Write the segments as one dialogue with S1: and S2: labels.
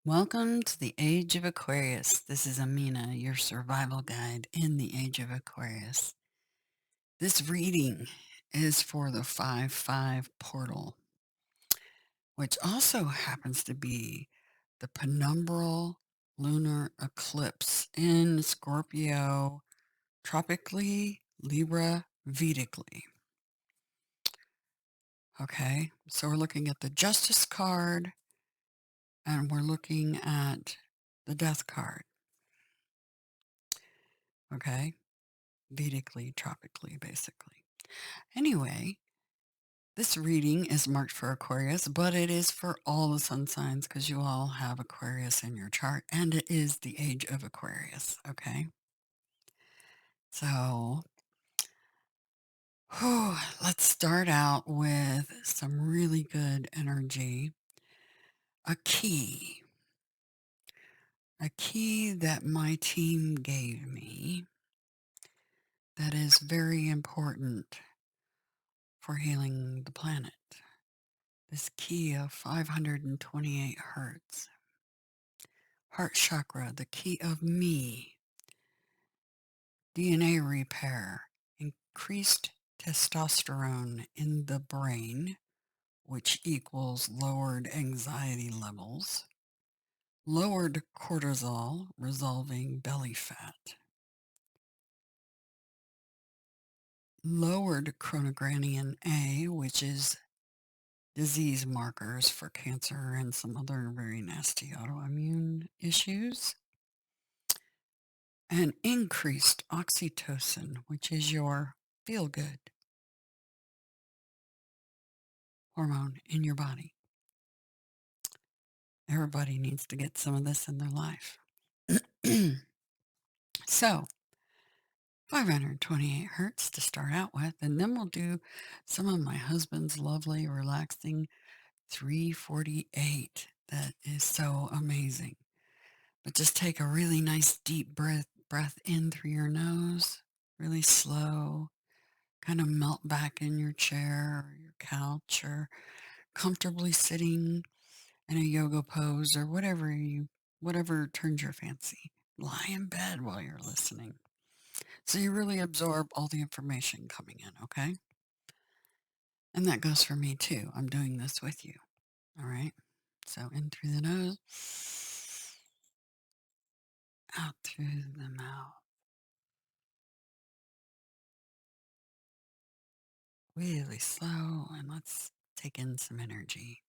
S1: Welcome to the Age of Aquarius. This is Amina, your survival guide in the Age of Aquarius. This reading is for the 5-5 portal, which also happens to be the Penumbral lunar eclipse in Scorpio, tropically, Libra, Vedically. Okay, so we're looking at the Justice card and we're looking at the Death card. Okay. Vedically, tropically, basically. Anyway, this reading is marked for Aquarius, but it is for all the sun signs because you all have Aquarius in your chart, and it is the age of Aquarius, okay? So, let's start out with some really good energy. A key. A key that my team gave me that is very important for healing the planet. This key of 528 hertz. Heart chakra, the key of me. DNA repair. Increased testosterone in the brain, which equals lowered anxiety levels. Lowered cortisol, resolving belly fat. Lowered chronogranin A, which is disease markers for cancer and some other very nasty autoimmune issues. And increased oxytocin, which is your feel good hormone in your body. Everybody needs to get some of this in their life. So, 528 hertz to start out with, and then we'll do some of my husband's lovely, relaxing 348. That is so amazing. But just take a really nice deep breath in through your nose, really slow. Kind of melt back in your chair or your couch or comfortably sitting in a yoga pose or whatever turns your fancy. Lie in bed while you're listening. So you really absorb all the information coming in, okay? And that goes for me too. I'm doing this with you. All right. So in through the nose, out through the mouth. Really slow, and let's take in some energy.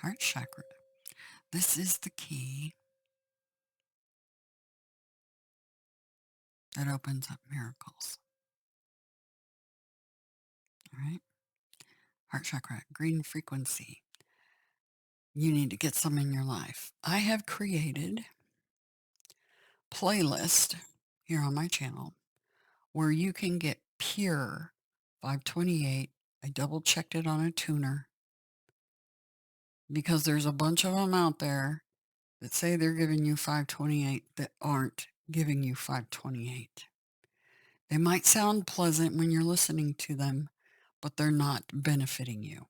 S1: Heart chakra. This is the key that opens up miracles. All right. Heart chakra, green frequency. You need to get some in your life. I have created playlist here on my channel where you can get pure 528. I double checked it on a tuner because there's a bunch of them out there that say they're giving you 528 that aren't giving you 528. They might sound pleasant when you're listening to them, but they're not benefiting you.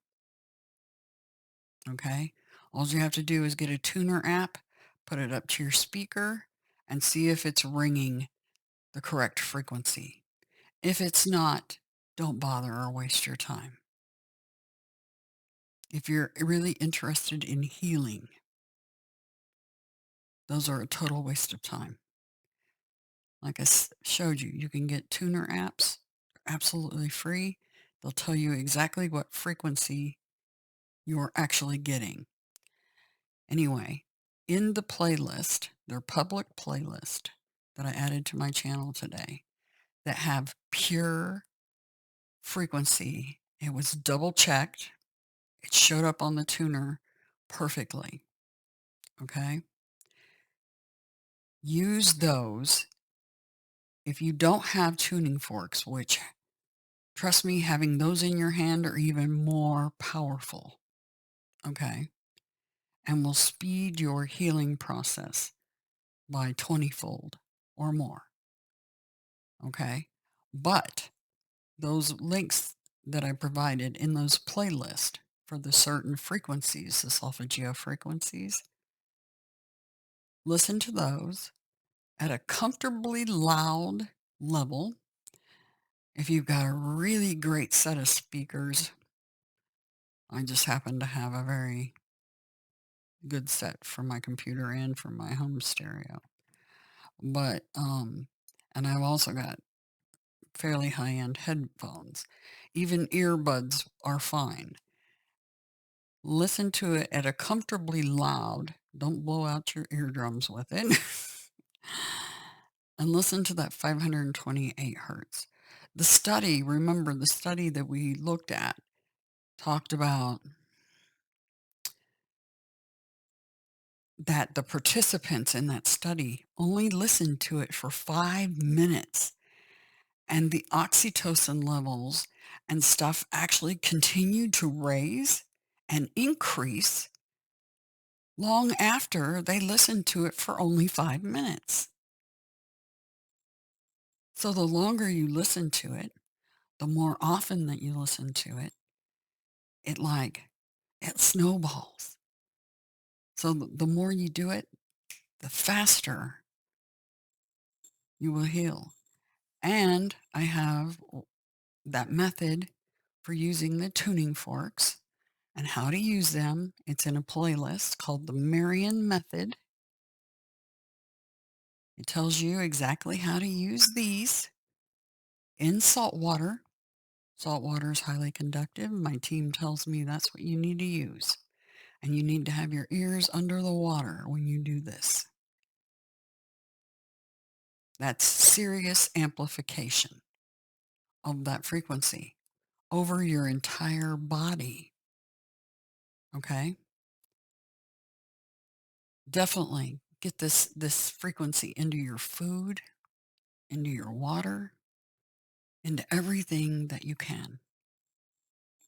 S1: Okay? All you have to do is get a tuner app, put it up to your speaker, and see if it's ringing the correct frequency. If it's not, don't bother or waste your time. If you're really interested in healing, those are a total waste of time. Like I showed you, you can get tuner apps, absolutely free. They'll tell you exactly what frequency you're actually getting. Anyway, in the playlist, their public playlist that I added to my channel today that have pure frequency, it was double checked. It showed up on the tuner perfectly. Okay. Use those. If you don't have tuning forks, which Trust me, having those in your hand are even more powerful, okay? And will speed your healing process by 20-fold or more, okay? But those links that I provided in those playlists for the certain frequencies, the solfeggio frequencies, listen to those at a comfortably loud level. If you've got a really great set of speakers, I just happen to have a very good set for my computer and for my home stereo. But, and I've also got fairly high-end headphones. Even earbuds are fine. Listen to it at a comfortably loud, don't blow out your eardrums with it, and listen to that 528 hertz. The study, remember the study that we looked at, talked about that the participants in that study only listened to it for 5 minutes, and the oxytocin levels and stuff actually continued to raise and increase long after they listened to it for only 5 minutes. So the longer you listen to it, the more often that you listen to it, it snowballs. So the more you do it, the faster you will heal. And I have that method for using the tuning forks and how to use them. It's in a playlist called the Marion Method. It tells you exactly how to use these in salt water. Salt water is highly conductive. My team tells me that's what you need to use. And you need to have your ears under the water when you do this. That's serious amplification of that frequency over your entire body. Okay? Definitely get this frequency into your food, into your water, into everything that you can.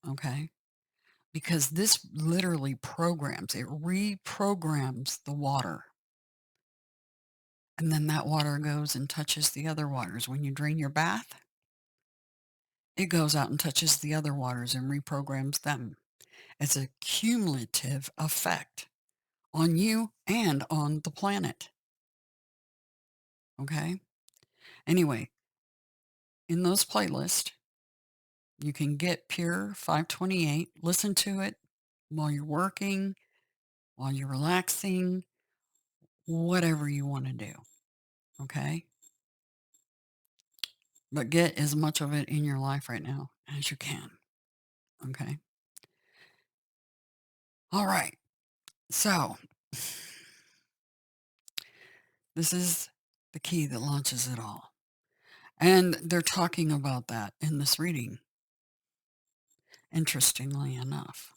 S1: Okay? Because this literally it reprograms the water. And then that water goes and touches the other waters. When you drain your bath, it goes out and touches the other waters and reprograms them. It's a cumulative effect on you and on the planet. Okay? Anyway, in those playlists, you can get Pure 528, listen to it while you're working, while you're relaxing, whatever you want to do. Okay? But get as much of it in your life right now as you can. Okay? All right. So, this is the key that launches it all. And they're talking about that in this reading, interestingly enough.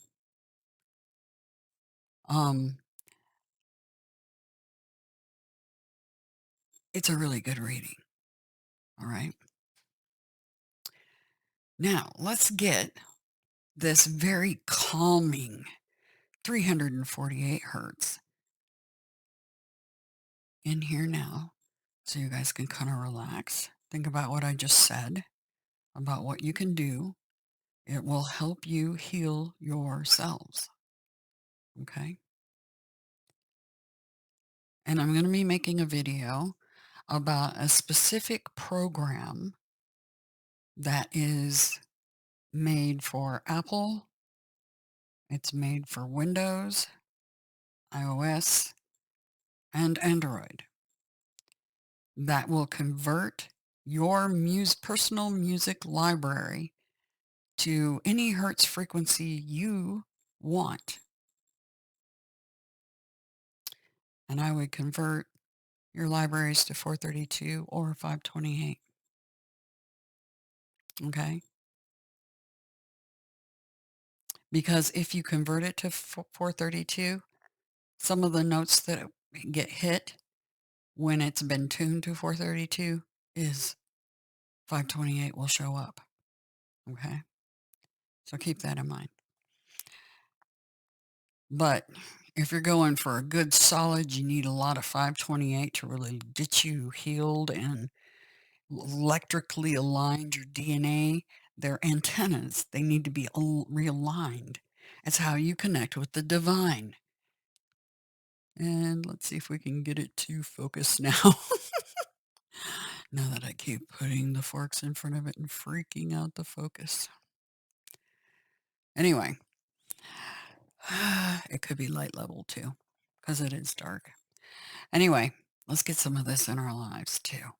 S1: Um, it's a really good reading. All right. Now, let's get this very calming 348 hertz in here now so you guys can kind of relax. Think about what I just said, about what you can do. It will help you heal yourselves. Okay. And I'm going to be making a video about a specific program that is made for Apple. It's made for Windows, iOS, and Android that will convert your personal music library to any hertz frequency you want. And I would convert your libraries to 432 or 528. Okay? Because if you convert it to 432, some of the notes that get hit when it's been tuned to 432 is 528 will show up. Okay? So keep that in mind. But if you're going for a good solid, you need a lot of 528 to really get you healed and electrically aligned your DNA. Their antennas, they need to be realigned. It's how you connect with the divine. And let's see if we can get it to focus now. Now that I keep putting the forks in front of it and freaking out the focus. Anyway, it could be light level too, because it is dark. Anyway, let's get some of this in our lives too.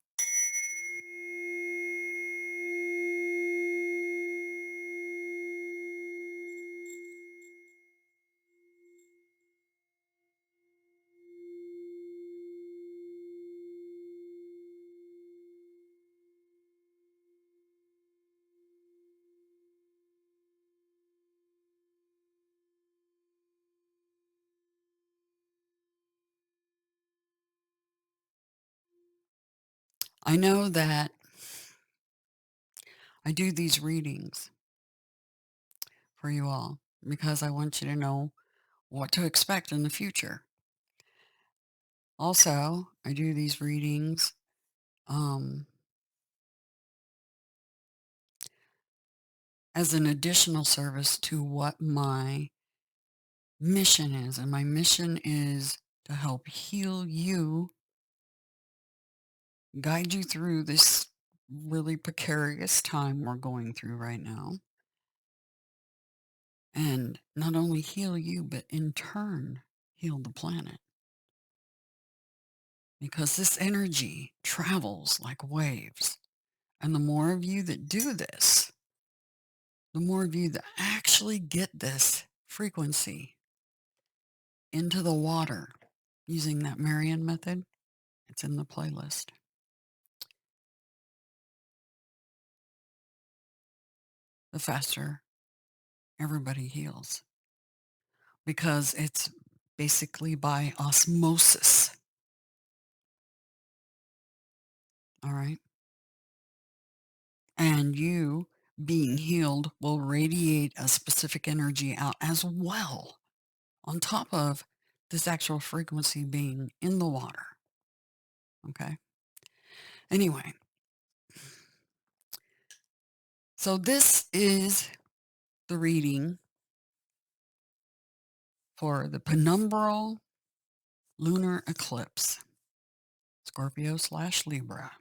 S1: I know that I do these readings for you all because I want you to know what to expect in the future. Also, I do these readings as an additional service to what my mission is. And my mission is to help heal you, guide you through this really precarious time we're going through right now. And not only heal you, but in turn, heal the planet. Because this energy travels like waves. And the more of you that do this, the more of you that actually get this frequency into the water using that Marian method, it's in the playlist, the faster everybody heals. Because it's basically by osmosis. All right. And you being healed will radiate a specific energy out as well, on top of this actual frequency being in the water. Okay. Anyway, so this is the reading for the Penumbral Lunar Eclipse, Scorpio/Libra.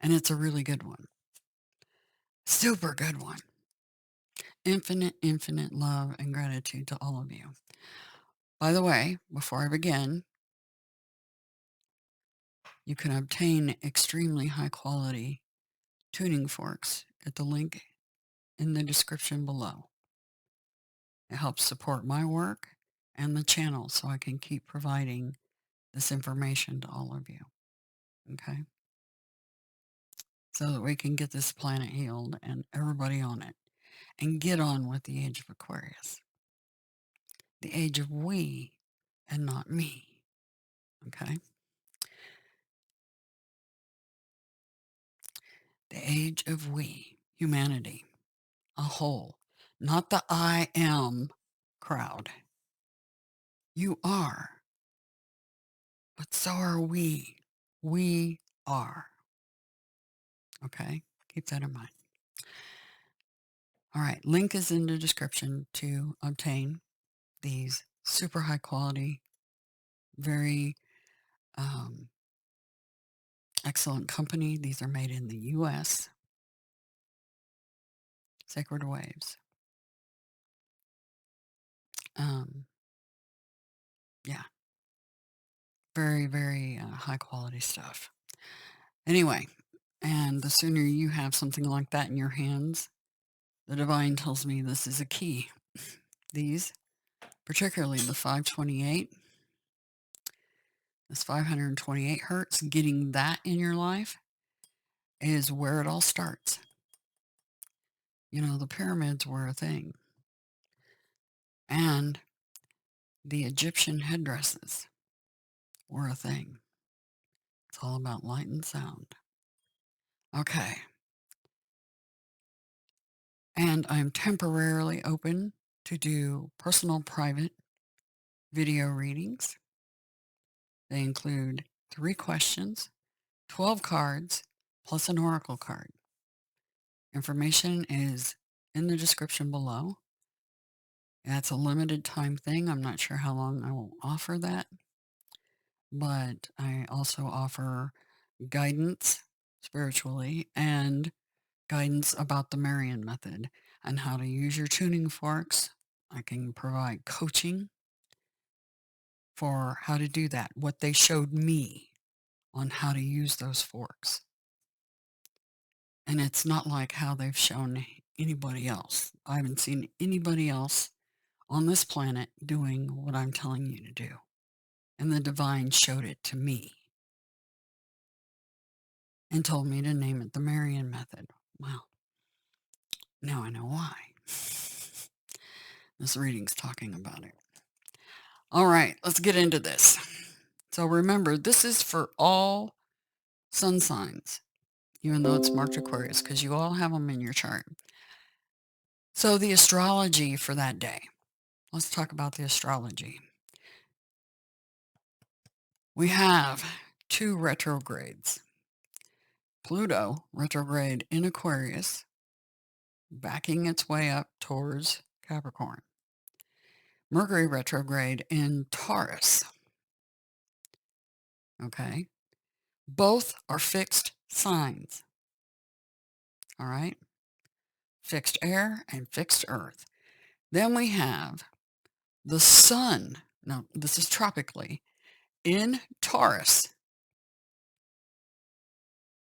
S1: And it's a really good one. Super good one. Infinite, infinite love and gratitude to all of you. By the way, before I begin, you can obtain extremely high quality tuning forks at the link in the description below. It helps support my work and the channel so I can keep providing this information to all of you. Okay? So that we can get this planet healed and everybody on it and get on with the age of Aquarius. The age of we and not me. Okay? The age of we, humanity, a whole, not the I am crowd. You are, but so are we. We are. Okay? Keep that in mind. All right. Link is in the description to obtain these super high quality, very excellent company. These are made in the U.S. Sacred Waves. Yeah. Very, very high quality stuff. Anyway, and the sooner you have something like that in your hands, the divine tells me this is a key. These, particularly the 528, this 528 hertz, getting that in your life is where it all starts. You know, the pyramids were a thing. And the Egyptian headdresses were a thing. It's all about light and sound. Okay. And I'm temporarily open to do personal private video readings. They include 3 questions, 12 cards, plus an oracle card. Information is in the description below. That's a limited time thing. I'm not sure how long I will offer that, but I also offer guidance spiritually and guidance about the Marian method and how to use your tuning forks. I can provide coaching for how to do that, what they showed me on how to use those forks. And it's not like how they've shown anybody else. I haven't seen anybody else on this planet doing what I'm telling you to do. And the divine showed it to me and told me to name it the Marian method. Well, now I know why. This reading's talking about it. All right, let's get into this. So remember, this is for all sun signs, even though it's marked Aquarius, because you all have them in your chart. So the astrology for that day. Let's talk about the astrology. We have 2 retrogrades. Pluto retrograde in Aquarius, backing its way up towards Capricorn. Mercury retrograde in Taurus. Okay. Both are fixed signs. All right. Fixed air and fixed earth. Then we have the sun. Now, this is tropically in Taurus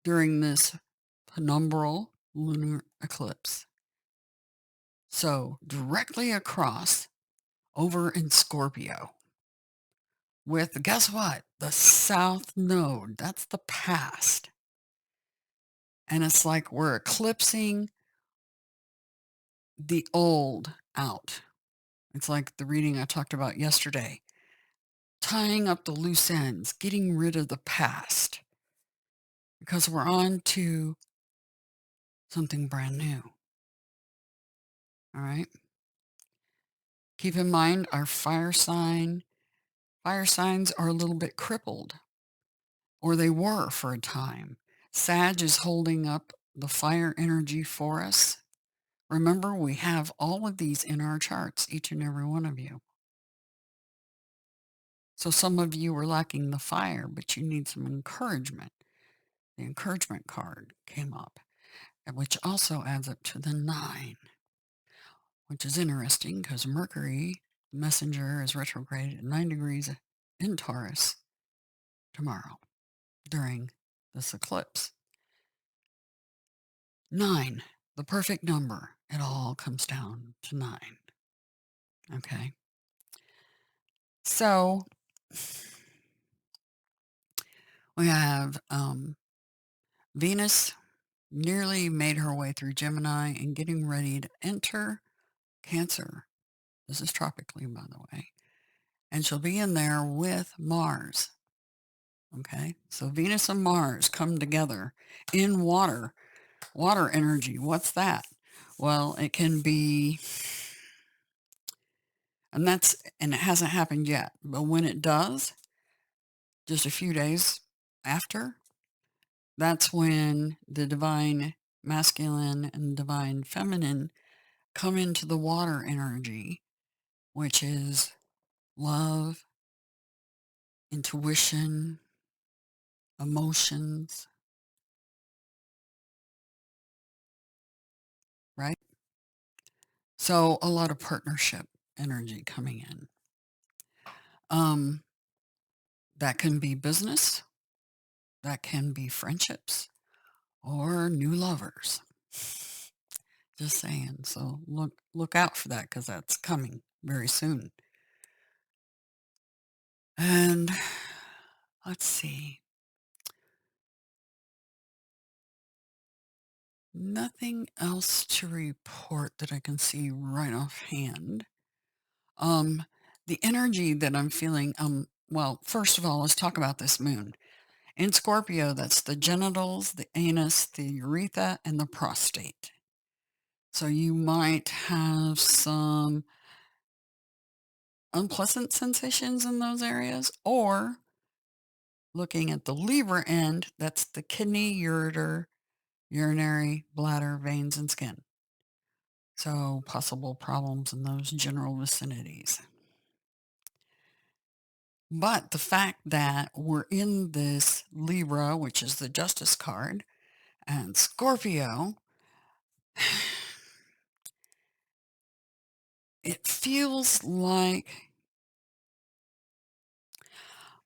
S1: during this penumbral lunar eclipse. So directly across over in Scorpio with, guess what? The south node. That's the past. And it's like we're eclipsing the old out. It's like the reading I talked about yesterday. Tying up the loose ends, getting rid of the past. Because we're on to something brand new. All right. Keep in mind our fire signs are a little bit crippled, or they were for a time. Sag is holding up the fire energy for us. Remember, we have all of these in our charts, each and every one of you. So some of you are lacking the fire, but you need some encouragement. The encouragement card came up, which also adds up to the 9, which is interesting because Mercury, messenger, is retrograde at 9 degrees in Taurus tomorrow during this eclipse. 9, the perfect number. It all comes down to 9. Okay. So we have Venus nearly made her way through Gemini and getting ready to enter Cancer. This is tropically, by the way. And she'll be in there with Mars. Okay. So Venus and Mars come together in water. Water energy. What's that? Well, it can be, and it hasn't happened yet, but when it does, just a few days after, that's when the divine masculine and divine feminine come into the water energy, which is love, intuition, emotions, right? So a lot of partnership energy coming in. That can be business, that can be friendships, or new lovers. Just saying. So look out for that because that's coming very soon. And let's see. Nothing else to report that I can see right offhand. The energy that I'm feeling, well, first of all, let's talk about this moon. In Scorpio, that's the genitals, the anus, the urethra, and the prostate. So you might have some unpleasant sensations in those areas, or looking at the Libra end, that's the kidney, ureter, urinary, bladder, veins, and skin. So possible problems in those general vicinities. But the fact that we're in this Libra, which is the Justice card, and Scorpio, it feels like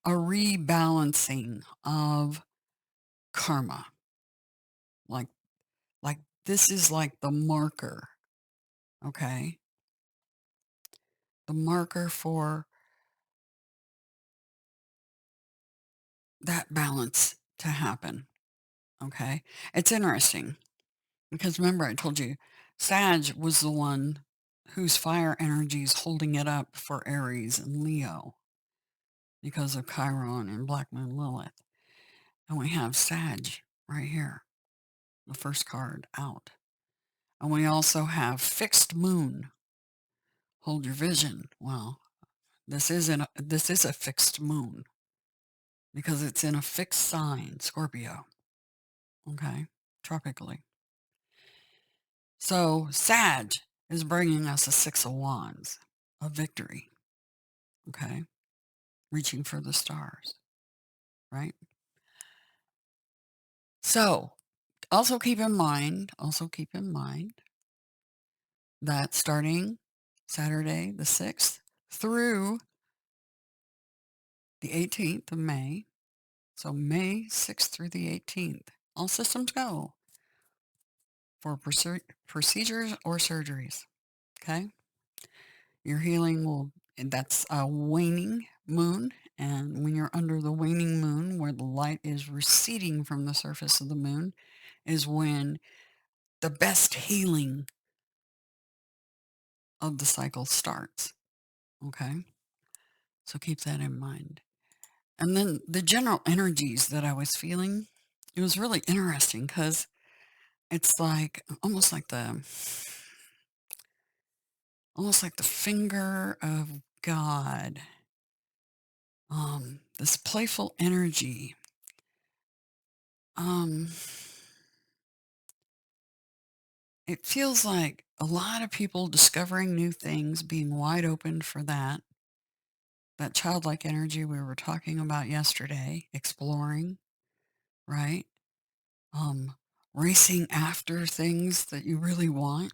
S1: a rebalancing of karma. Like like this is like the marker, okay? The marker for that balance to happen, okay? It's interesting because remember I told you Sag was the one whose fire energy is holding it up for Aries and Leo because of Chiron and Black Moon Lilith. And we have Sag right here, the first card out. And we also have fixed moon. Hold your vision. Well, this is a fixed moon because it's in a fixed sign, Scorpio. Okay, tropically. So Sag is bringing us a 6 of Wands, a victory. Okay, reaching for the stars, right? So also keep in mind that starting Saturday the 6th through the 18th of May, so May 6th through the 18th, all systems go for procedures or surgeries. Okay, your healing will, and that's a waning moon. And when you're under the waning moon, where the light is receding from the surface of the moon, is when the best healing of the cycle starts. Okay, so keep that in mind. And then the general energies that I was feeling, it was really interesting because it's like almost like the finger of God. This playful energy. Um, it feels like a lot of people discovering new things, being wide open for that childlike energy we were talking about yesterday, exploring, right? Um, Racing after things that you really want.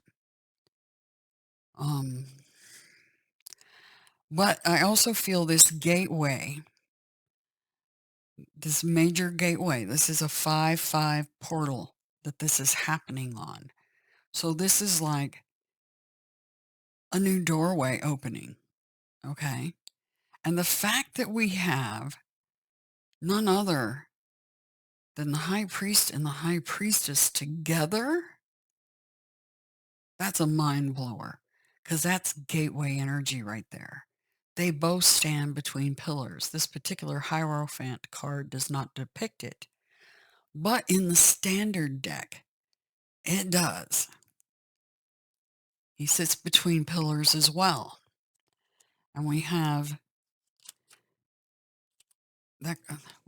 S1: Um, but I also feel this gateway, this major gateway. This is a 5-5 portal that this is happening on. So this is like a new doorway opening, okay? And the fact that we have none other than the high priest and the high priestess together, that's a mind blower because that's gateway energy right there. They both stand between pillars. This particular Hierophant card does not depict it, but in the standard deck, it does. He sits between pillars as well. And we have that,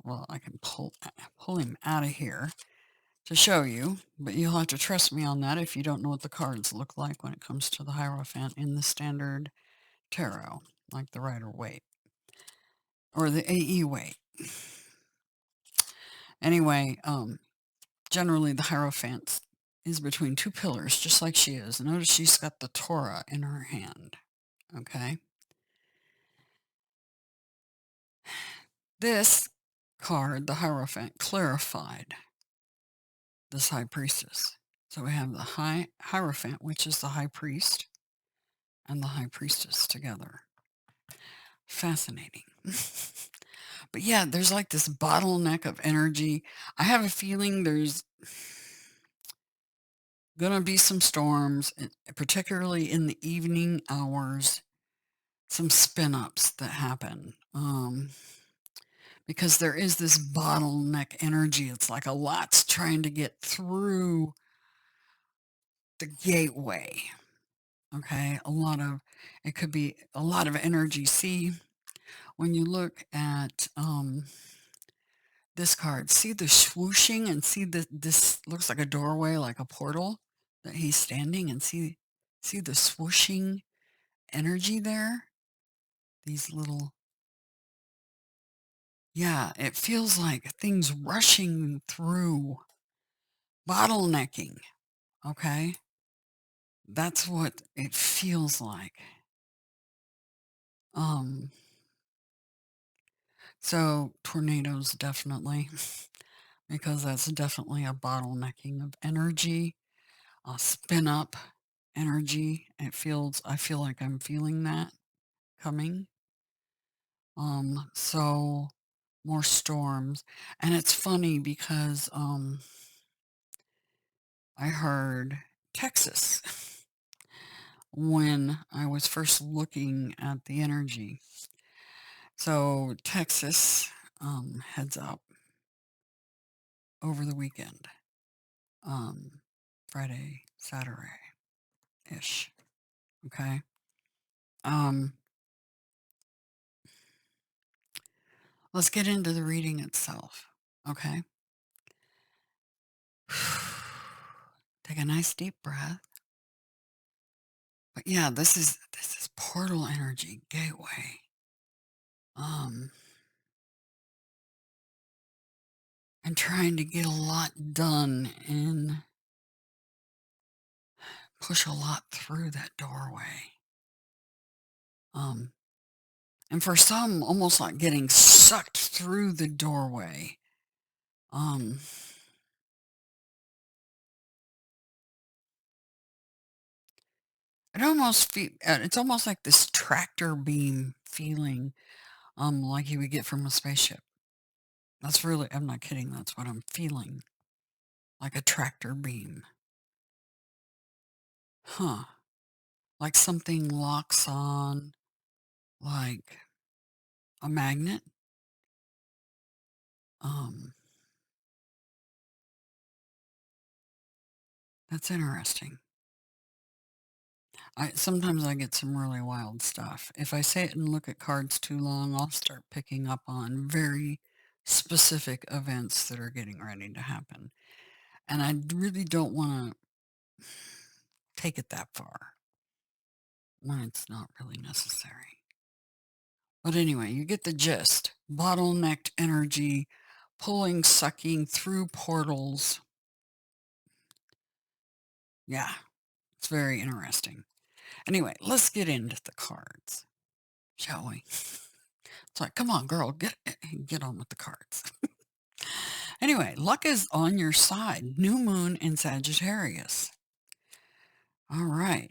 S1: well, I can pull him out of here to show you, but you'll have to trust me on that if you don't know what the cards look like when it comes to the Hierophant in the standard tarot, like the Rider-Waite or the AE-Waite. Anyway, generally the Hierophant is between two pillars, just like she is. Notice she's got the Torah in her hand, okay? This card, the Hierophant, clarified this high priestess. So we have the Hierophant, which is the high priest, and the high priestess together. Fascinating. But yeah, there's like this bottleneck of energy. I have a feeling there's going to be some storms, particularly in the evening hours, some spin-ups that happen. Because there is this bottleneck energy. It's like a lot's trying to get through the gateway. Okay, it could be a lot of energy. See, when you look at this card, see the swooshing and see this looks like a doorway, like a portal that he's standing, and see the swooshing energy there. These little, yeah, it feels like things rushing through, bottlenecking. Okay, that's what it feels like. Um, so tornadoes definitely, because that's definitely a bottlenecking of energy, a spin up energy. I feel like I'm feeling that coming. So more storms. And it's funny because I heard Texas when I was first looking at the energy. So Texas heads up over the weekend, Friday, Saturday ish. Okay. Um, let's get into the reading itself. Okay. Take a nice deep breath. But yeah, this is portal energy, gateway. Um, and trying to get a lot done and push a lot through that doorway. Um, and for some, almost like getting sucked through the doorway. Um, it's almost like this tractor beam feeling, like you would get from a spaceship. I'm not kidding. That's what I'm feeling. Like a tractor beam. Huh. Like something locks on, like a magnet. Um, that's interesting. Sometimes I get some really wild stuff. If I sit and look at cards too long, I'll start picking up on very specific events that are getting ready to happen. And I really don't want to take it that far when it's not really necessary. But anyway, you get the gist. Bottlenecked energy, pulling, sucking through portals. Yeah, it's very interesting. Anyway, let's get into the cards, shall we? It's like, come on, girl, get on with the cards. Anyway, luck is on your side. New moon in Sagittarius. All right.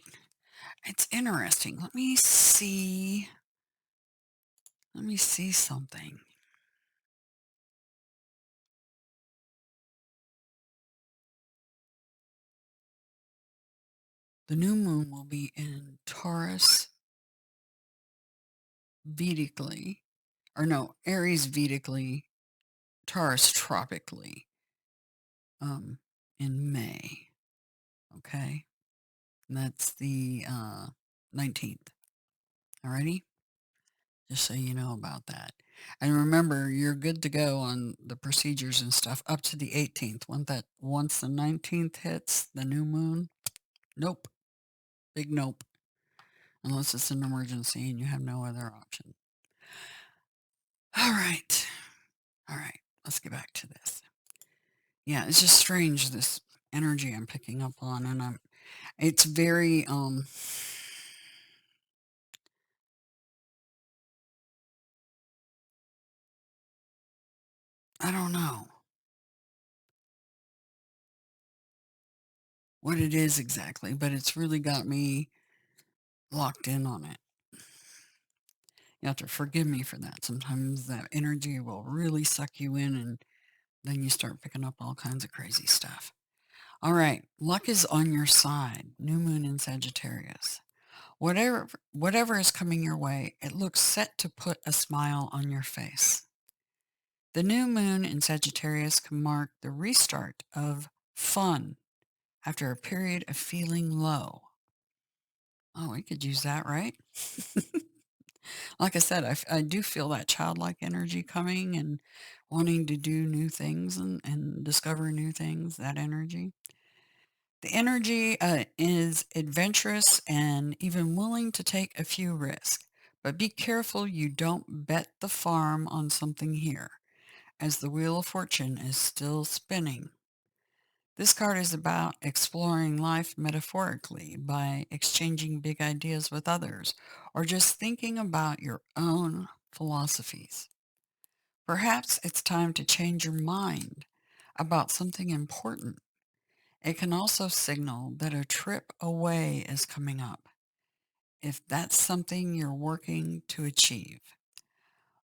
S1: It's interesting. Let me see. Let me see something. The new moon will be in Taurus Vedically, or no, Aries Vedically, Taurus tropically, in May. Okay. And that's the 19th. Alrighty? Just so you know about that. And remember, you're good to go on the procedures and stuff up to the 18th. Once the 19th hits, the new moon, nope. Big nope. Unless it's an emergency and you have no other option. All right. All right. Let's get back to this. Yeah, it's just strange, this energy I'm picking up on, and it's very I don't know what it is exactly, but it's really got me locked in on it. You have to forgive me for that. Sometimes that energy will really suck you in, and then you start picking up all kinds of crazy stuff. All right, luck is on your side. New moon in Sagittarius. Whatever is coming your way, it looks set to put a smile on your face. The new moon in Sagittarius can mark the restart of fun after a period of feeling low. Oh, we could use that, right? Like I said, I do feel that childlike energy coming and wanting to do new things and discover new things, that energy. The energy is adventurous and even willing to take a few risks. But be careful you don't bet the farm on something here, as the Wheel of Fortune is still spinning. This card is about exploring life metaphorically by exchanging big ideas with others or just thinking about your own philosophies. Perhaps it's time to change your mind about something important. It can also signal that a trip away is coming up, if that's something you're working to achieve.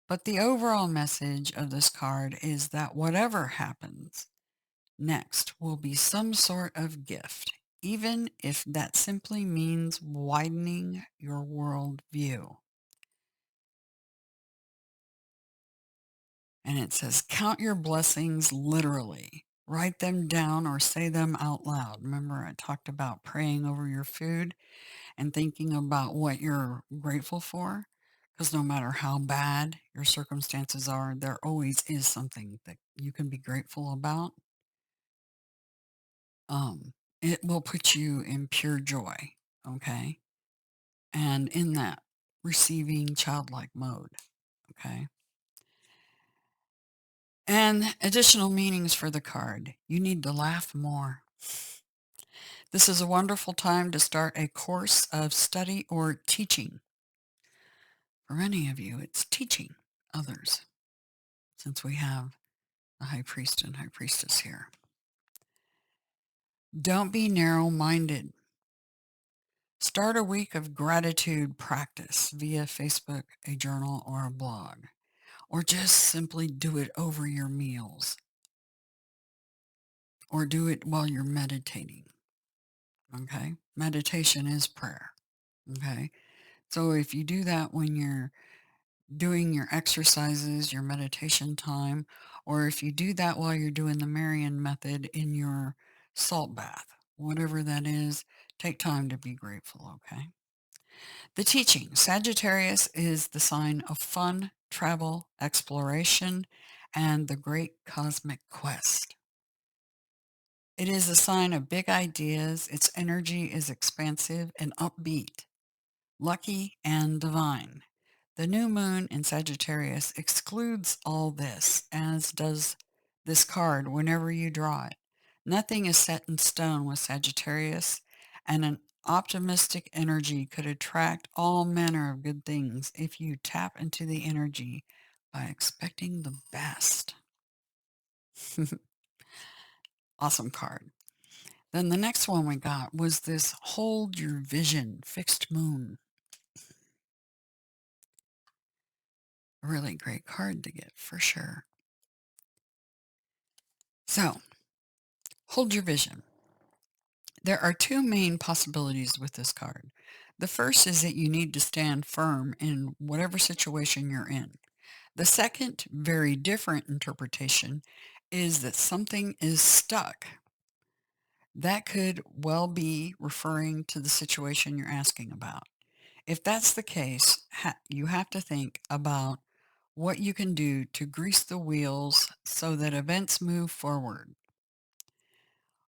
S1: But the overall message of this card is that whatever happens next will be some sort of gift, even if that simply means widening your world view. And it says, count your blessings literally. Write them down or say them out loud. Remember, I talked about praying over your food and thinking about what you're grateful for. Because no matter how bad your circumstances are, there always is something that you can be grateful about. It will put you in pure joy. Okay. And in that receiving childlike mode. Okay. And additional meanings for the card. You need to laugh more. This is a wonderful time to start a course of study or teaching. For many of you, it's teaching others, since we have the high priest and high priestess here. Don't be narrow-minded. Start a week of gratitude practice via Facebook, a journal, or a blog, or just simply do it over your meals, or do it while you're meditating. Okay? Meditation is prayer. Okay? So if you do that when you're doing your exercises, your meditation time, or if you do that while you're doing the Marian method in your salt bath, whatever that is, take time to be grateful, okay? The teaching, Sagittarius is the sign of fun, travel, exploration, and the great cosmic quest. It is a sign of big ideas. Its energy is expansive and upbeat, lucky and divine. The new moon in Sagittarius excludes all this, as does this card whenever you draw it. Nothing is set in stone with Sagittarius, and an optimistic energy could attract all manner of good things if you tap into the energy by expecting the best. Awesome card. Then the next one we got was this Hold Your Vision Fixed Moon. A really great card to get for sure. So, hold your vision. There are two main possibilities with this card. The first is that you need to stand firm in whatever situation you're in. The second, very different interpretation is that something is stuck. That could well be referring to the situation you're asking about. If that's the case, you have to think about what you can do to grease the wheels so that events move forward.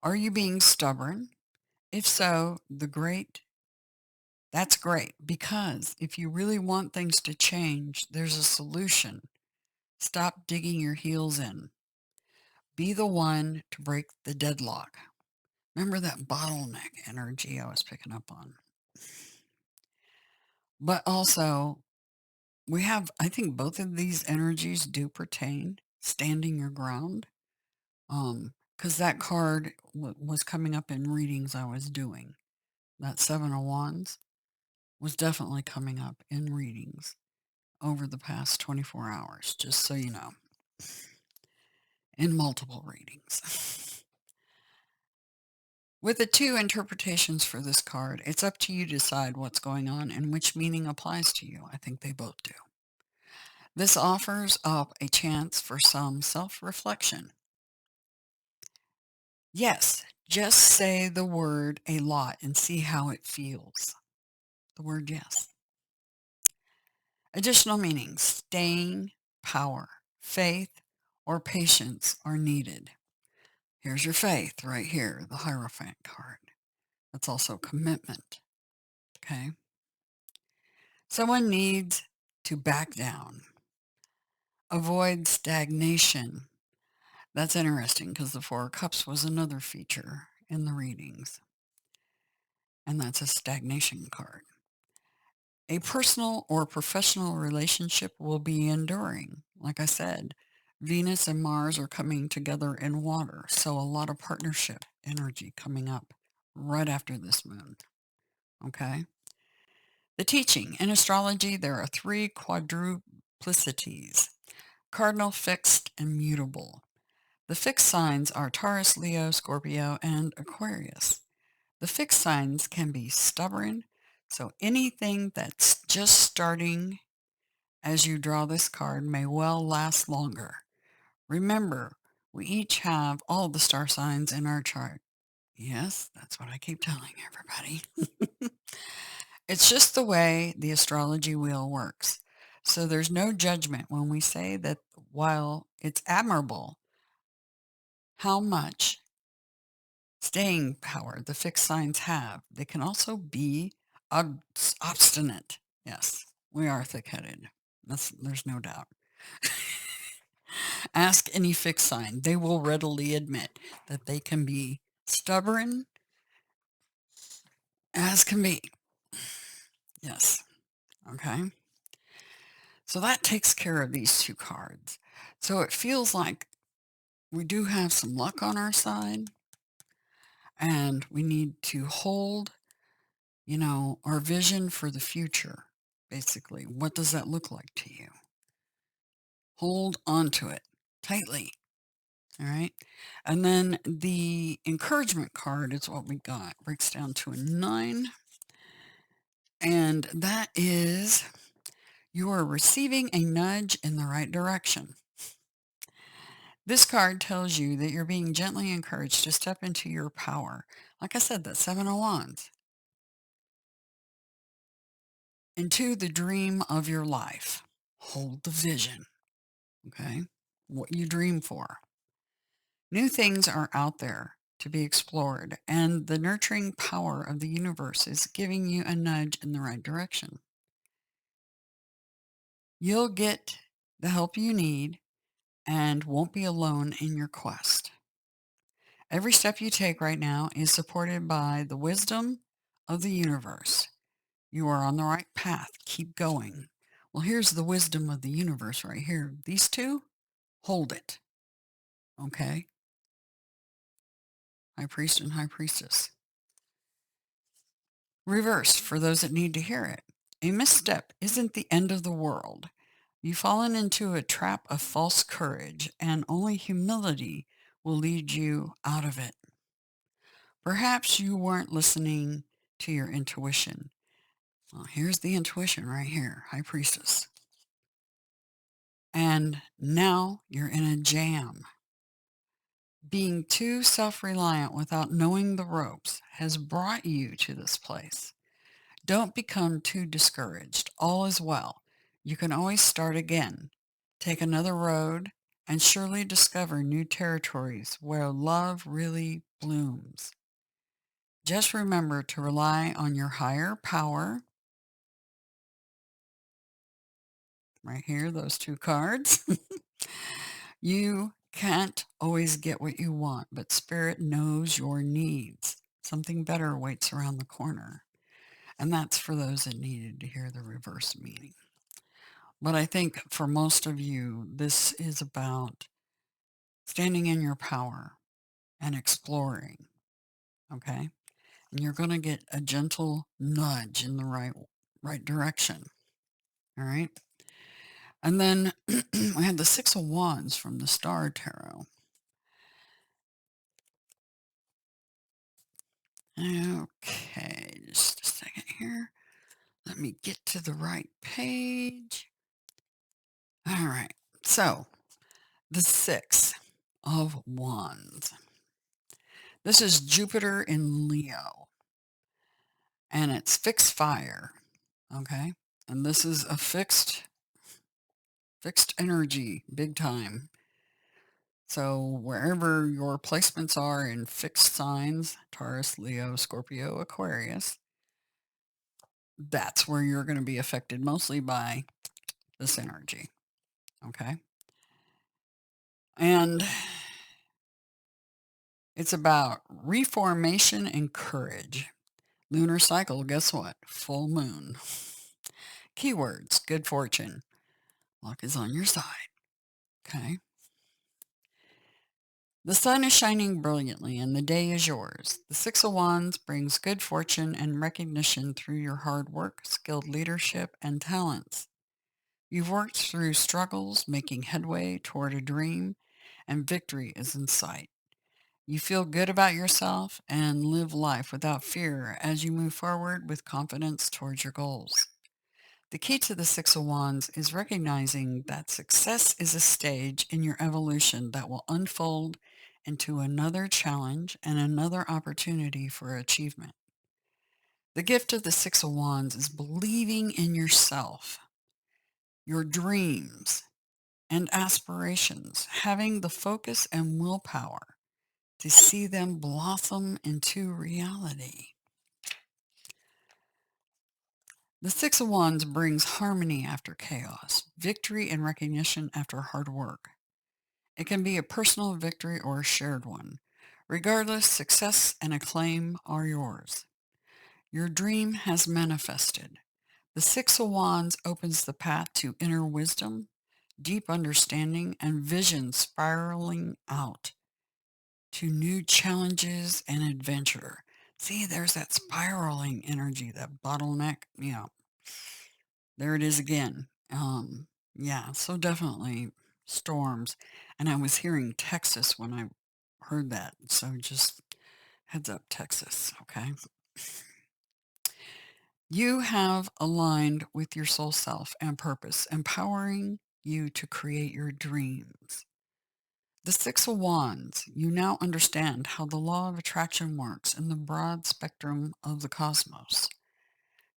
S1: Are you being stubborn? If so, that's great, because if you really want things to change, there's a solution. Stop digging your heels in. Be the one to break the deadlock. Remember that bottleneck energy I was picking up on. But also, I think both of these energies do pertain standing your ground. Because that card was coming up in readings I was doing. That Seven of Wands was definitely coming up in readings over the past 24 hours, just so you know, in multiple readings. With the two interpretations for this card, it's up to you to decide what's going on and which meaning applies to you. I think they both do. This offers up a chance for some self-reflection. Yes, Just say the word a lot and see how it feels. The word yes. Additional meanings: staying power, faith, or patience are needed. Here's your faith right here, the Hierophant card. That's also commitment. Okay. Someone needs to back down. Avoid stagnation. That's interesting because the Four of Cups was another feature in the readings. And that's a stagnation card. A personal or professional relationship will be enduring. Like I said, Venus and Mars are coming together in water. So a lot of partnership energy coming up right after this moon. Okay. The teaching in astrology, there are 3 quadruplicities: cardinal, fixed, and mutable. The fixed signs are Taurus, Leo, Scorpio, and Aquarius. The fixed signs can be stubborn, so anything that's just starting as you draw this card may well last longer. Remember, we each have all the star signs in our chart. Yes, that's what I keep telling everybody. It's just the way the astrology wheel works. So there's no judgment when we say that while it's admirable how much staying power the fixed signs have, they can also be obstinate. Yes, we are thick-headed. There's no doubt. Ask any fixed sign. They will readily admit that they can be stubborn as can be. Yes. Okay. So that takes care of these 2 cards. So it feels like we do have some luck on our side, and we need to hold, our vision for the future. Basically, what does that look like to you? Hold on to it tightly. All right. And then the encouragement card is what we got. Breaks down to a 9. And that is, you are receiving a nudge in the right direction. This card tells you that you're being gently encouraged to step into your power. Like I said, that 7 of Wands. Into the dream of your life. Hold the vision. Okay. What you dream for. New things are out there to be explored, and the nurturing power of the universe is giving you a nudge in the right direction. You'll get the help you need and won't be alone in your quest. Every step you take right now is supported by the wisdom of the universe. You are on the right path. Keep going. Well, here's the wisdom of the universe right here. These 2, hold it. Okay? High Priest and High Priestess. Reversed for those that need to hear it. A misstep isn't the end of the world. You've fallen into a trap of false courage, and only humility will lead you out of it. Perhaps you weren't listening to your intuition. Well, here's the intuition right here, High Priestess. And now you're in a jam. Being too self-reliant without knowing the ropes has brought you to this place. Don't become too discouraged. All is well. You can always start again. Take another road and surely discover new territories where love really blooms. Just remember to rely on your higher power. Right here, those 2 cards. You can't always get what you want, but Spirit knows your needs. Something better waits around the corner. And that's for those that needed to hear the reverse meaning. But I think for most of you, this is about standing in your power and exploring. Okay? And you're going to get a gentle nudge in the right direction. All right? And then we had the 6 of Wands from the Star Tarot. Okay, just a second here. Let me get to the right page. All right. So, the 6 of Wands. This is Jupiter in Leo, and it's fixed fire. Okay. And this is a fixed energy, big time. So wherever your placements are in fixed signs, Taurus, Leo, Scorpio, Aquarius, that's where you're going to be affected mostly by this energy. Okay. And it's about reformation and courage. Lunar cycle, guess what? Full moon. Keywords, good fortune. Luck is on your side. Okay. The sun is shining brilliantly and the day is yours. The Six of Wands brings good fortune and recognition through your hard work, skilled leadership, and talents. You've worked through struggles, making headway toward a dream, and victory is in sight. You feel good about yourself and live life without fear as you move forward with confidence towards your goals. The key to the Six of Wands is recognizing that success is a stage in your evolution that will unfold into another challenge and another opportunity for achievement. The gift of the Six of Wands is believing in yourself, your dreams, and aspirations, having the focus and willpower to see them blossom into reality. The Six of Wands brings harmony after chaos, victory and recognition after hard work. It can be a personal victory or a shared one. Regardless, success and acclaim are yours. Your dream has manifested. The Six of Wands opens the path to inner wisdom, deep understanding, and vision spiraling out to new challenges and adventure. See, there's that spiraling energy, that bottleneck. Yeah, there it is again. Yeah, so definitely storms. And I was hearing Texas when I heard that. So just heads up, Texas. Okay. You have aligned with your soul self and purpose, empowering you to create your dreams. The Six of Wands, you now understand how the law of attraction works in the broad spectrum of the cosmos.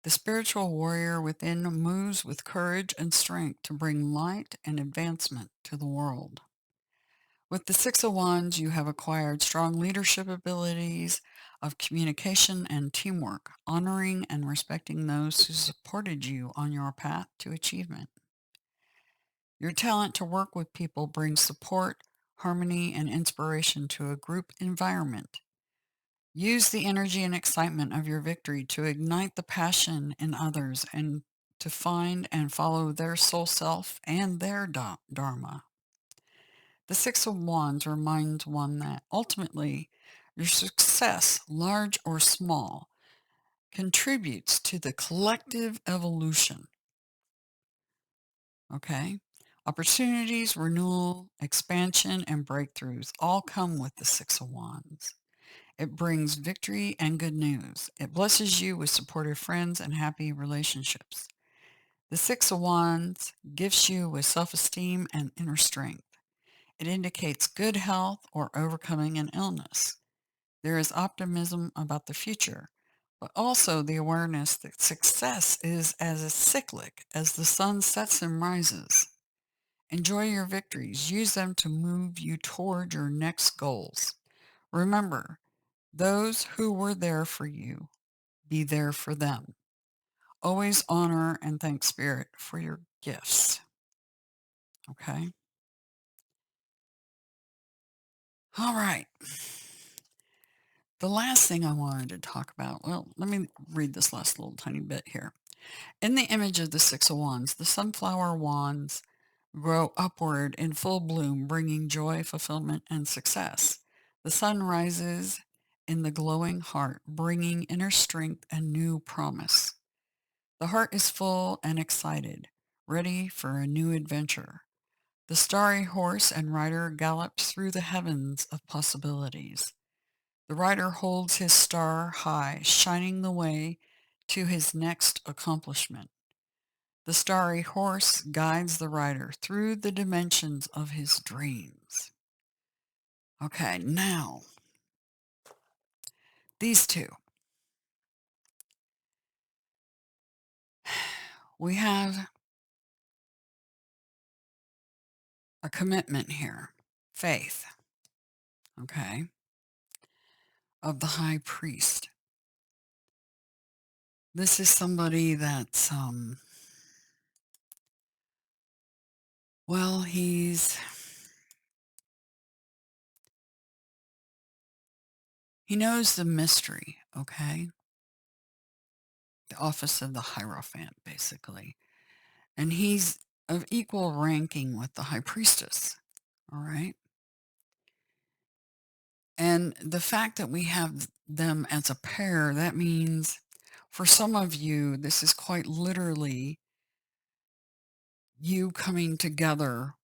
S1: The spiritual warrior within moves with courage and strength to bring light and advancement to the world. With the Six of Wands, you have acquired strong leadership abilities of communication and teamwork, honoring and respecting those who supported you on your path to achievement. Your talent to work with people brings support, harmony, and inspiration to a group environment. Use the energy and excitement of your victory to ignite the passion in others and to find and follow their soul self and their dharma. The Six of Wands reminds one that ultimately your success, large or small, contributes to the collective evolution. Okay? Opportunities, renewal, expansion, and breakthroughs all come with the Six of Wands. It brings victory and good news. It blesses you with supportive friends and happy relationships. The Six of Wands gifts you with self-esteem and inner strength. It indicates good health or overcoming an illness. There is optimism about the future, but also the awareness that success is as cyclic as the sun sets and rises. Enjoy your victories. Use them to move you toward your next goals. Remember, those who were there for you, be there for them. Always honor and thank Spirit for your gifts. Okay? All right. The last thing I wanted to talk about, well, let me read this last little tiny bit here. In the image of the Six of Wands, the sunflower wands grow upward in full bloom, bringing joy, fulfillment, and success. The sun rises in the glowing heart, bringing inner strength and new promise. The heart is full and excited, ready for a new adventure. The starry horse and rider gallops through the heavens of possibilities. The rider holds his star high, shining the way to his next accomplishment. The starry horse guides the rider through the dimensions of his dreams. Okay, now, these two. We have a commitment here, faith, okay, of the high priest. This is somebody that's, well, he knows the mystery, okay? The office of the Hierophant, basically. And he's of equal ranking with the high priestess, all right? And the fact that we have them as a pair, that means for some of you, this is quite literally you coming together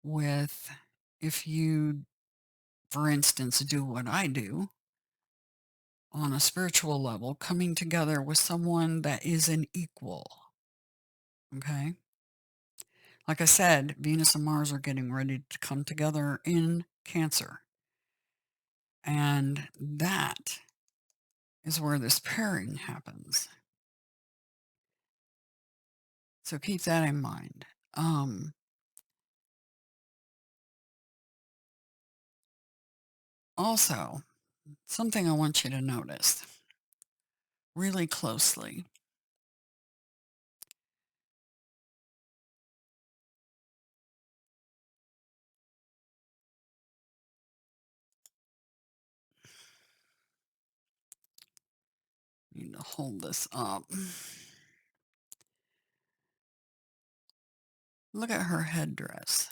S1: with, if you, for instance, do what I do on a spiritual level, coming together with someone that is an equal, okay? Like I said, Venus and Mars are getting ready to come together in Cancer. And that is where this pairing happens. So keep that in mind. Also, something I want you to notice really closely. Need to hold this up. Look at her headdress.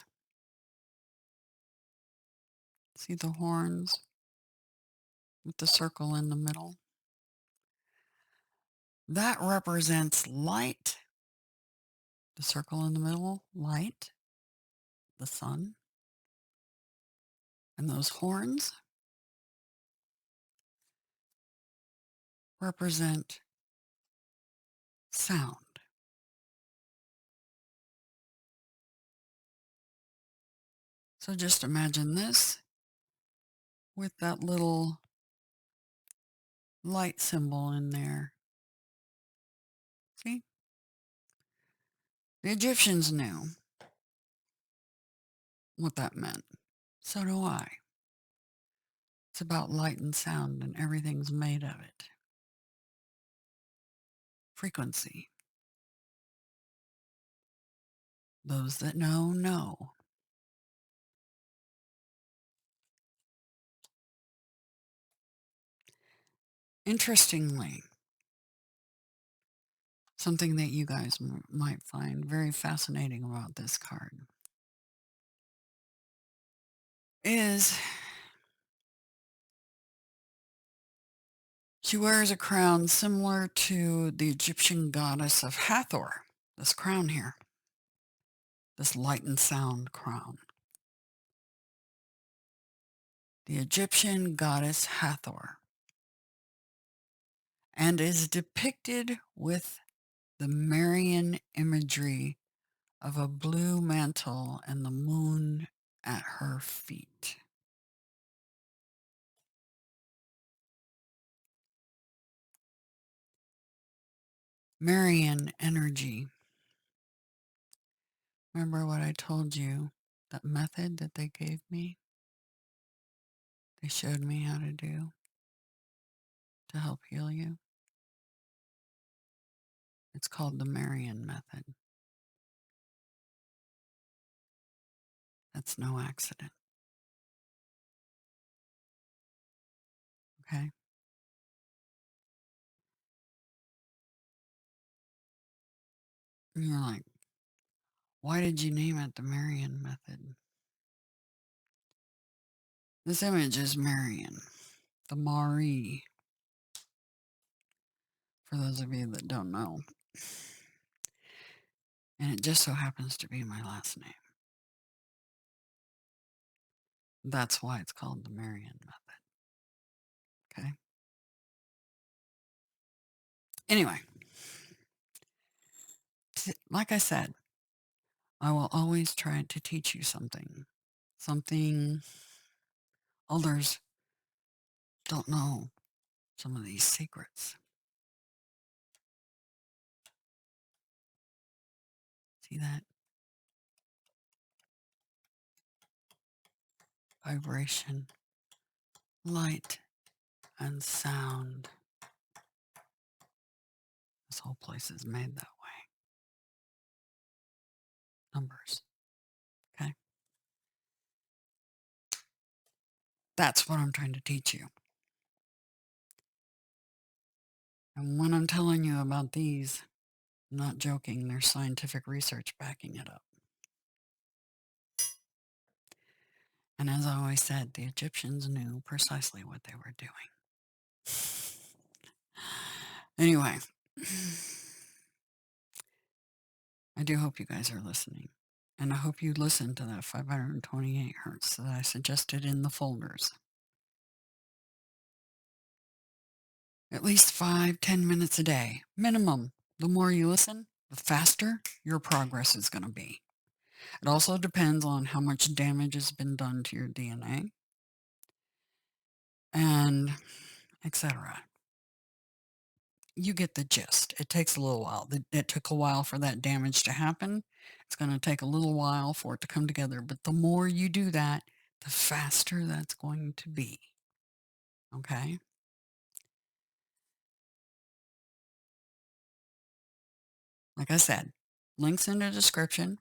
S1: See the horns with the circle in the middle? That represents light. The circle in the middle, light, the sun. And those horns represent sound. So just imagine this with that little light symbol in there. See? The Egyptians knew what that meant. So do I. It's about light and sound, and everything's made of it. Frequency. Those that know, know. Interestingly, something that you guys might find very fascinating about this card is she wears a crown similar to the Egyptian goddess of Hathor. This crown here. This light and sound crown. The Egyptian goddess Hathor. And is depicted with the Marian imagery of a blue mantle and the moon at her feet. Marian energy. Remember what I told you, that method that they gave me? They showed me how to do to help heal you. It's called the Marian method. That's no accident. Okay? And you're like, why did you name it the Marian method? This image is Marian, the Mari, for those of you that don't know. And it just so happens to be my last name. That's why it's called the Marian method. Okay? Anyway, like I said, I will always try to teach you something others don't know some of these secrets. See that? Vibration, light, and sound. This whole place is made that way. Numbers. Okay? That's what I'm trying to teach you. And when I'm telling you about these, I'm not joking, there's scientific research backing it up. And as I always said, the Egyptians knew precisely what they were doing. Anyway, I do hope you guys are listening. And I hope you listen to that 528 hertz that I suggested in the folders. At least 5-10 minutes a day, minimum. The more you listen, the faster your progress is going to be. It also depends on how much damage has been done to your DNA and etc. You get the gist. It takes a little while. It took a while for that damage to happen. It's going to take a little while for it to come together. But the more you do that, the faster that's going to be. Okay? Like I said, links in the description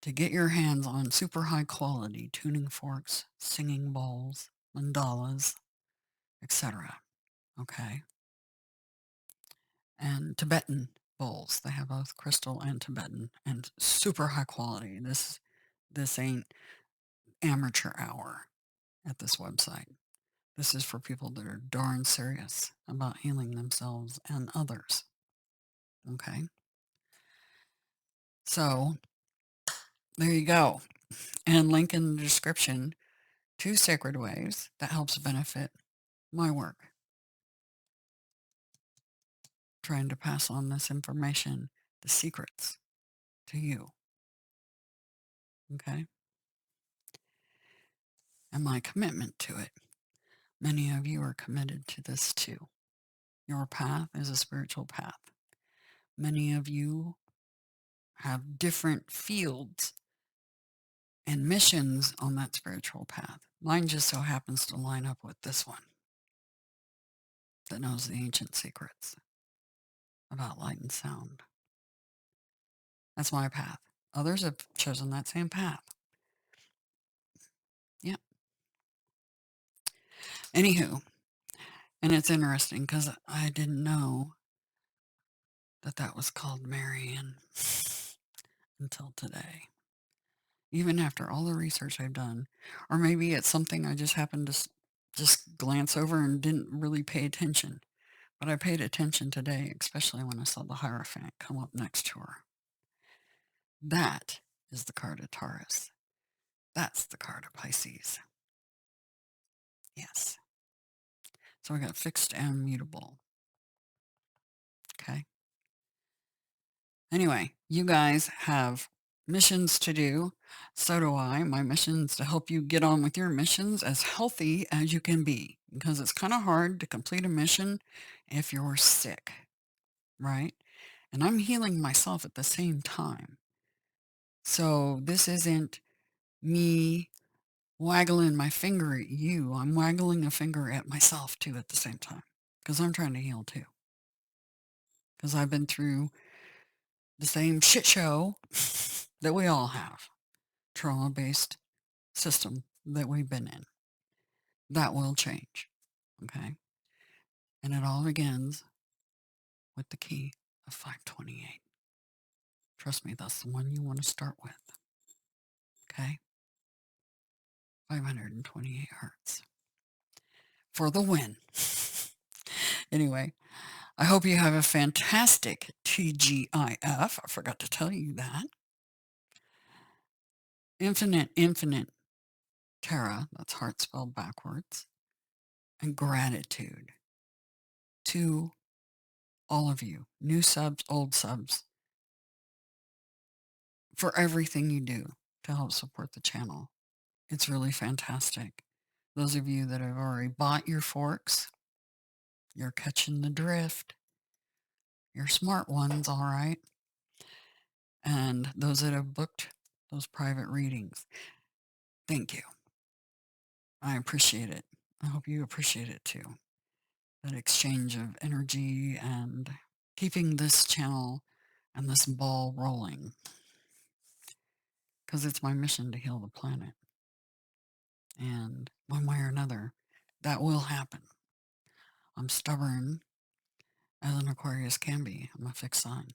S1: to get your hands on super high quality tuning forks, singing bowls, mandalas, etc. Okay? And Tibetan bowls. They have both crystal and Tibetan and super high quality. This ain't amateur hour at this website. This is for people that are darn serious about healing themselves and others. Okay? So, there you go. And link in the description to Sacred Waves that helps benefit my work. Trying to pass on this information, the secrets, to you. Okay? And my commitment to it. Many of you are committed to this too. Your path is a spiritual path. Many of you have different fields and missions on that spiritual path. Mine just so happens to line up with this one that knows the ancient secrets about light and sound. That's my path. Others have chosen that same path. Yeah. Anywho, and it's interesting because I didn't know that was called Marian until today. Even after all the research I've done, or maybe it's something I just happened to just glance over and didn't really pay attention. But I paid attention today, especially when I saw the Hierophant come up next to her. That is the card of Taurus. That's the card of Pisces. Yes. So we got fixed and mutable. Okay. Anyway, you guys have missions to do. So do I. My mission is to help you get on with your missions as healthy as you can be, because it's kind of hard to complete a mission if you're sick, right? And I'm healing myself at the same time. So this isn't me waggling my finger at you. I'm waggling a finger at myself too at the same time, because I'm trying to heal too. Because I've been through the same shit show that we all have. Trauma-based system that we've been in. That will change. Okay? And it all begins with the key of 528. Trust me, that's the one you want to start with. Okay? 528 hertz. For the win. Anyway, I hope you have a fantastic TGIF. I forgot to tell you that. Infinite Terra, that's heart spelled backwards, and gratitude to all of you, new subs, old subs, for everything you do to help support the channel. It's really fantastic. Those of you that have already bought your forks, You're catching the drift. You're smart ones, all right. And those that have booked those private readings, thank you. I appreciate it. I hope you appreciate it too. That exchange of energy and keeping this channel and this ball rolling. Because it's my mission to heal the planet. And one way or another, that will happen. I'm stubborn as an Aquarius can be. I'm a fixed sign.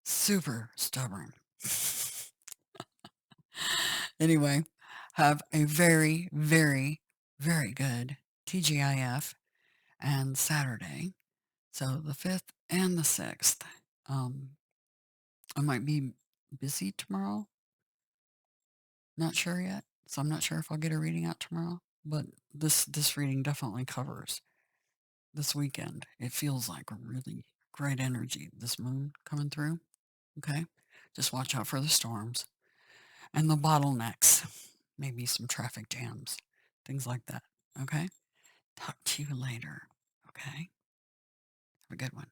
S1: Super stubborn. Anyway, have a very, very, very good TGIF and Saturday. So the 5th and the 6th. I might be busy tomorrow. Not sure yet. So I'm not sure if I'll get a reading out tomorrow. But this reading definitely covers this weekend. It feels like a really great energy, this moon coming through. Okay? Just watch out for the storms and the bottlenecks. Maybe some traffic jams. Things like that. Okay? Talk to you later. Okay? Have a good one.